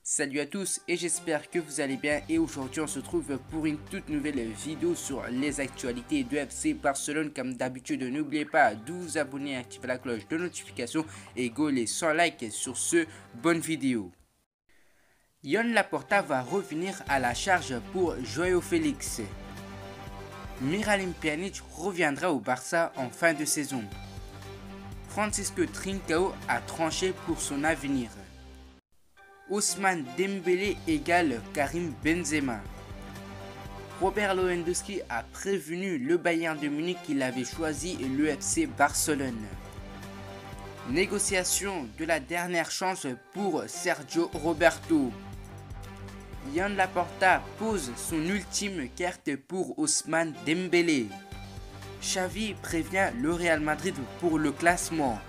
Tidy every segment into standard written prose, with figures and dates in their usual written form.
Salut à tous et j'espère que vous allez bien et aujourd'hui on se trouve pour une toute nouvelle vidéo sur les actualités de FC Barcelone. Comme d'habitude, n'oubliez pas de vous abonner, activer la cloche de notification et go les 100 likes sur ce bonne vidéo. Joan Laporta va revenir à la charge pour João Félix. Miralem Pjanic reviendra au Barça en fin de saison. Francisco Trincao a tranché pour son avenir. Ousmane Dembélé égale Karim Benzema. Robert Lewandowski a prévenu le Bayern de Munich qu'il avait choisi le FC Barcelone. Négociation de la dernière chance pour Sergio Roberto. Joan Laporta pose son ultime carte pour Ousmane Dembélé. Xavi prévient le Real Madrid pour le classement.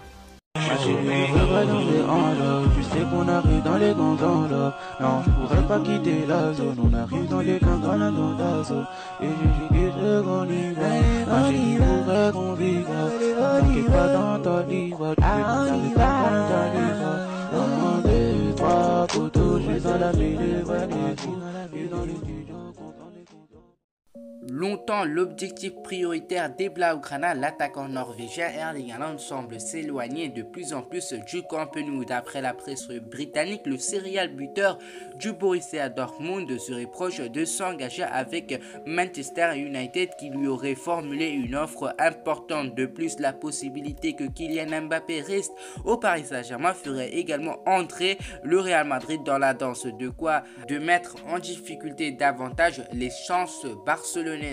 Tu sais qu'on arrive dans les grands enveloppes. Non, je pourrais pas quitter la zone. On arrive dans les grands dans la zone. Et je quitte le grand niveau. Je pourrais qu'on vive. T'inquiète pas dans ta livre. Tu peux dans ta livre. Un, deux, trois poteaux. Je suis dans la ville. Dans les studios. Longtemps, l'objectif prioritaire des Blaugrana, l'attaquant norvégien Erling Haaland semble s'éloigner de plus en plus du Camp Nou. D'après la presse britannique, le serial buteur du Borussia Dortmund serait proche de s'engager avec Manchester United qui lui aurait formulé une offre importante. De plus, la possibilité que Kylian Mbappé reste au Paris Saint-Germain ferait également entrer le Real Madrid dans la danse, de quoi de mettre en difficulté davantage les chances barcelonaises.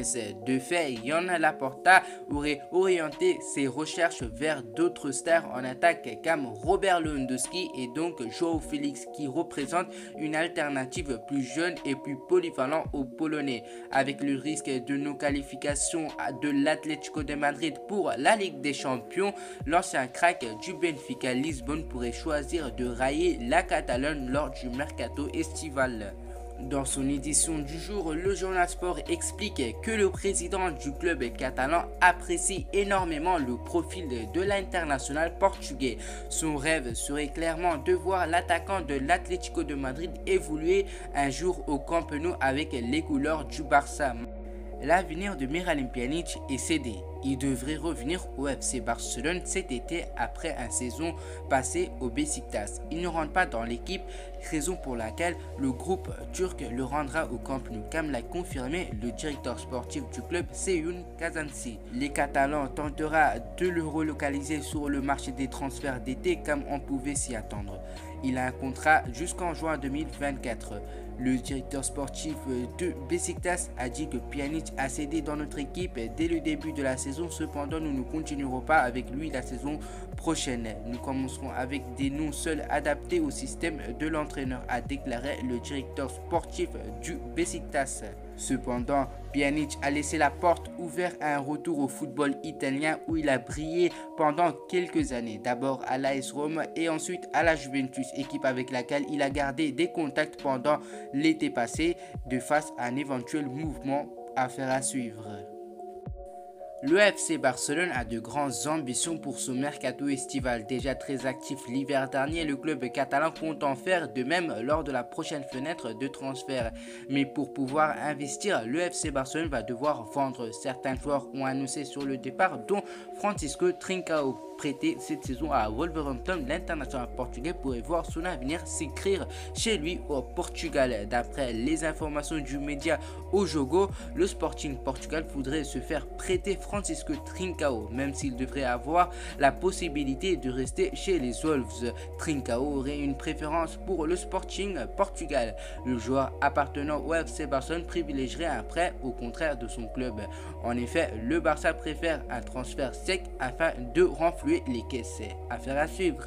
De fait, Joan Laporta aurait orienté ses recherches vers d'autres stars en attaque comme Robert Lewandowski et donc João Félix qui représente une alternative plus jeune et plus polyvalent aux Polonais. Avec le risque de non-qualification de l'Atlético de Madrid pour la Ligue des Champions, l'ancien crack du Benfica Lisbonne pourrait choisir de railler la Catalogne lors du mercato estival. Dans son édition du jour, le journal Sport explique que le président du club catalan apprécie énormément le profil de l'international portugais. Son rêve serait clairement de voir l'attaquant de l'Atlético de Madrid évoluer un jour au Camp Nou avec les couleurs du Barça. L'avenir de Miralem Pjanic est cédé. Il devrait revenir au FC Barcelone cet été après une saison passée au Beşiktaş. Il ne rentre pas dans l'équipe, raison pour laquelle le groupe turc le rendra au Camp Nou, comme l'a confirmé le directeur sportif du club Seyun Kazanci. Les Catalans tentera de le relocaliser sur le marché des transferts d'été comme on pouvait s'y attendre. Il a un contrat jusqu'en juin 2024. Le directeur sportif de Beşiktaş a dit que Pjanic a cédé dans notre équipe dès le début de la saison. Cependant, nous ne continuerons pas avec lui la saison prochaine. Nous commencerons avec des noms seuls adaptés au système de l'entraîneur, a déclaré le directeur sportif du Beşiktaş. Cependant, Pjanic a laissé la porte ouverte à un retour au football italien où il a brillé pendant quelques années. D'abord à l'AS Rome et ensuite à la Juventus, équipe avec laquelle il a gardé des contacts pendant l'été passé, de face à un éventuel mouvement à faire à suivre. Le FC Barcelone a de grandes ambitions pour son mercato estival. Déjà très actif l'hiver dernier, le club catalan compte en faire de même lors de la prochaine fenêtre de transfert. Mais pour pouvoir investir, le FC Barcelone va devoir vendre. Certains joueurs ont annoncé sur le départ, dont Francisco Trincao. Prêté cette saison à Wolverhampton, l'international portugais pourrait voir son avenir s'écrire chez lui au Portugal. D'après les informations du média O Jogo, le Sporting Portugal voudrait se faire prêter Francisco Trincao, même s'il devrait avoir la possibilité de rester chez les Wolves. Trincao aurait une préférence pour le Sporting Portugal. Le joueur appartenant au FC Barcelone privilégierait un prêt au contraire de son club. En effet, le Barça préfère un transfert sec afin de renflouer les caisses. Affaire à suivre.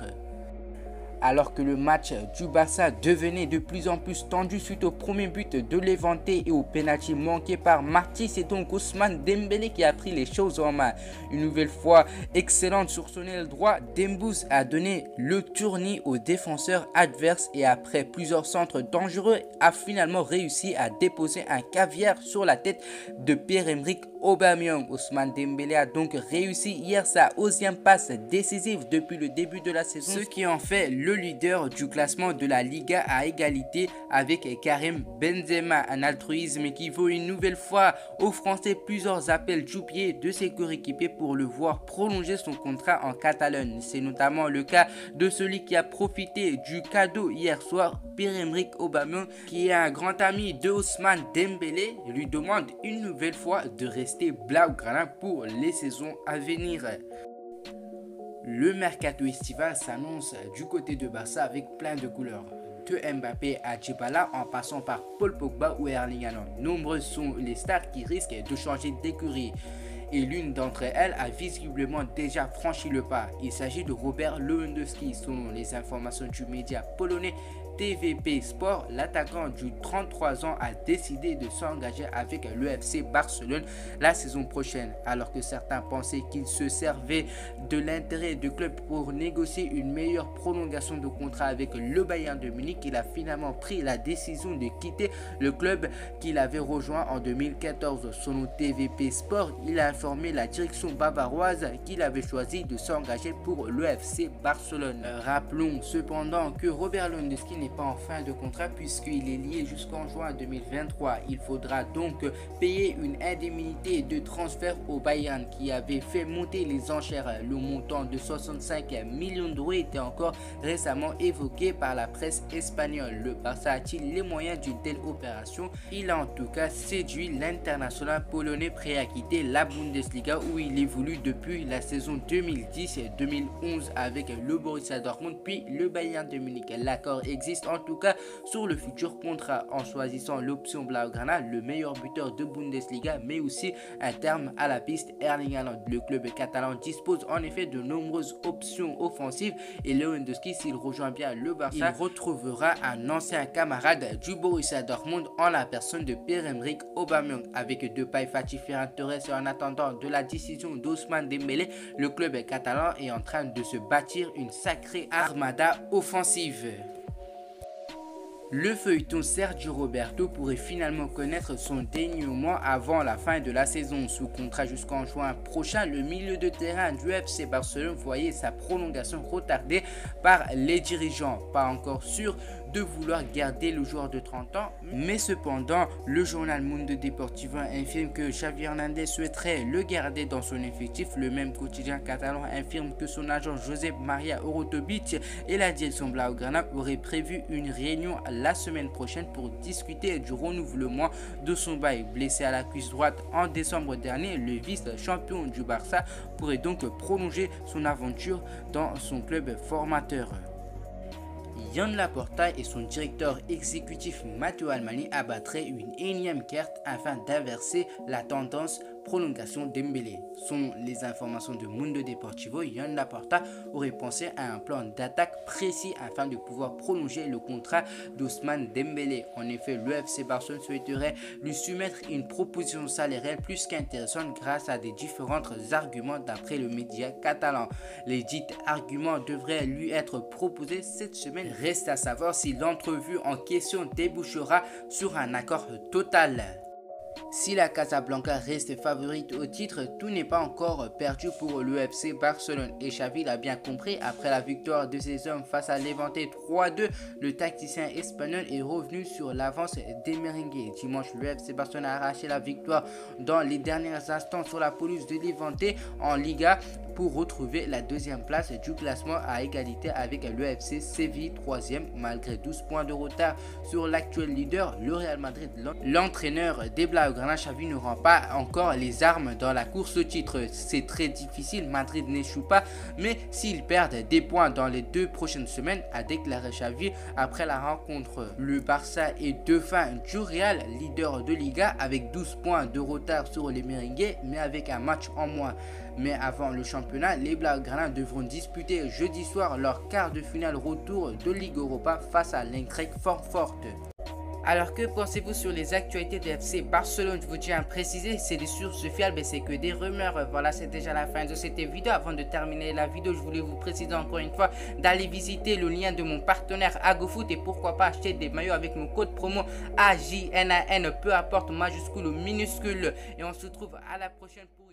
Alors que le match du Barça devenait de plus en plus tendu suite au premier but de Levante et au pénalty manqué par Martí, c'est donc Ousmane Dembélé qui a pris les choses en main. Une nouvelle fois excellente sur son aile droit, Dembouz a donné le tournis aux défenseurs adverses et après plusieurs centres dangereux a finalement réussi à déposer un caviar sur la tête de Pierre-Emerick Aubameyang. Ousmane Dembélé a donc réussi hier sa 11e passe décisive depuis le début de la saison, ce qui en fait le leader du classement de la Liga à égalité avec Karim Benzema. Un altruisme qui vaut une nouvelle fois aux Français plusieurs appels du pied de ses coéquipiers pour le voir prolonger son contrat en Catalogne. C'est notamment le cas de celui qui a profité du cadeau hier soir. Pierre-Emerick Aubameyang, qui est un grand ami de Ousmane Dembélé, lui demande une nouvelle fois de rester blaugrana pour les saisons à venir. Le mercato estival s'annonce du côté de Barça avec plein de couleurs. De Mbappé à Dybala en passant par Paul Pogba ou Erling Haaland. Nombreuses sont les stars qui risquent de changer d'écurie. Et l'une d'entre elles a visiblement déjà franchi le pas. Il s'agit de Robert Lewandowski. Selon les informations du média polonais TVP Sport, l'attaquant du 33 ans a décidé de s'engager avec le FC Barcelone la saison prochaine, alors que certains pensaient qu'il se servait de l'intérêt du club pour négocier une meilleure prolongation de contrat avec le Bayern de Munich. Il a finalement pris la décision de quitter le club qu'il avait rejoint en 2014. Selon TVP Sport, il a informé la direction bavaroise qu'il avait choisi de s'engager pour le FC Barcelone. Rappelons cependant que Robert Lewandowski n'est pas en fin de contrat puisqu'il est lié jusqu'en juin 2023. Il faudra donc payer une indemnité de transfert au Bayern qui avait fait monter les enchères. Le montant de 65 millions d'euros était encore récemment évoqué par la presse espagnole. Le Barça a-t-il les moyens d'une telle opération? Il a en tout cas séduit l'international polonais prêt à quitter la Bundesliga où il évolue depuis la saison 2010-2011 avec le Borussia Dortmund puis le Bayern de Munich. L'accord existe en tout cas sur le futur contrat en choisissant l'option Blaugrana, le meilleur buteur de Bundesliga, mais aussi un terme à la piste Erling Haaland. Le club catalan dispose en effet de nombreuses options offensives et Lewandowski, s'il rejoint bien le Barça, il retrouvera un ancien camarade du Borussia Dortmund en la personne de Pierre-Emerick Aubameyang. Avec Depay, Fatih, Ferran Torres en attendant de la décision d'Ousmane Dembélé, le club catalan est en train de se bâtir une sacrée armada offensive. Le feuilleton Sergio Roberto pourrait finalement connaître son dénouement avant la fin de la saison. Sous contrat jusqu'en juin prochain, le milieu de terrain du FC Barcelone voyait sa prolongation retardée par les dirigeants. Pas encore sûr de vouloir garder le joueur de 30 ans, mais cependant, le journal Mundo Deportivo informe que Xavi Hernandez souhaiterait le garder dans son effectif. Le même quotidien catalan informe que son agent Josep Maria Orotovic et la direction blaugrana auraient prévu une réunion la semaine prochaine pour discuter du renouvellement de son bail. Blessé à la cuisse droite en décembre dernier, le vice-champion du Barça pourrait donc prolonger son aventure dans son club formateur. Joan Laporta et son directeur exécutif Matteo Almani abattraient une énième carte afin d'inverser la tendance prolongation Dembélé. Selon les informations de Mundo Deportivo, Joan Laporta aurait pensé à un plan d'attaque précis afin de pouvoir prolonger le contrat d'Ousmane Dembélé. En effet, le FC Barcelone souhaiterait lui soumettre une proposition salariale plus qu'intéressante grâce à des différents arguments d'après le média catalan. Les dits arguments devraient lui être proposés cette semaine. Reste à savoir si l'entrevue en question débouchera sur un accord total. Si la Casablanca reste favorite au titre, tout n'est pas encore perdu pour le FC Barcelone. Et Xavi l'a bien compris, après la victoire de ses hommes face à Levante 3-2, le tacticien espagnol est revenu sur l'avance des Merengues. Dimanche, le FC Barcelone a arraché la victoire dans les derniers instants sur la pelouse de Levante en Liga pour retrouver la deuxième place du classement à égalité avec le FC Séville 3e malgré 12 points de retard sur l'actuel leader, le Real Madrid. L'entraîneur des Blaugrana, Xavi, ne rend pas encore les armes dans la course au titre. C'est très difficile, Madrid n'échoue pas, mais s'ils perdent des points dans les 2 prochaines semaines, a déclaré Xavi après la rencontre. Le Barça est devant du Real, leader de Liga, avec 12 points de retard sur les Merengues, mais avec un match en moins. Mais avant le championnat, les Blaugrana devront disputer jeudi soir leur quart de finale retour de Ligue Europa face à l'Eintracht Francfort. Alors que pensez-vous sur les actualités de FC Barcelone? Je vous tiens à préciser, c'est des sources fiables et c'est que des rumeurs. Voilà, c'est déjà la fin de cette vidéo. Avant de terminer la vidéo, je voulais vous préciser encore une fois d'aller visiter le lien de mon partenaire AgoFoot et pourquoi pas acheter des maillots avec mon code promo AJNAN, peu importe majuscule ou minuscule. Et on se retrouve à la prochaine pour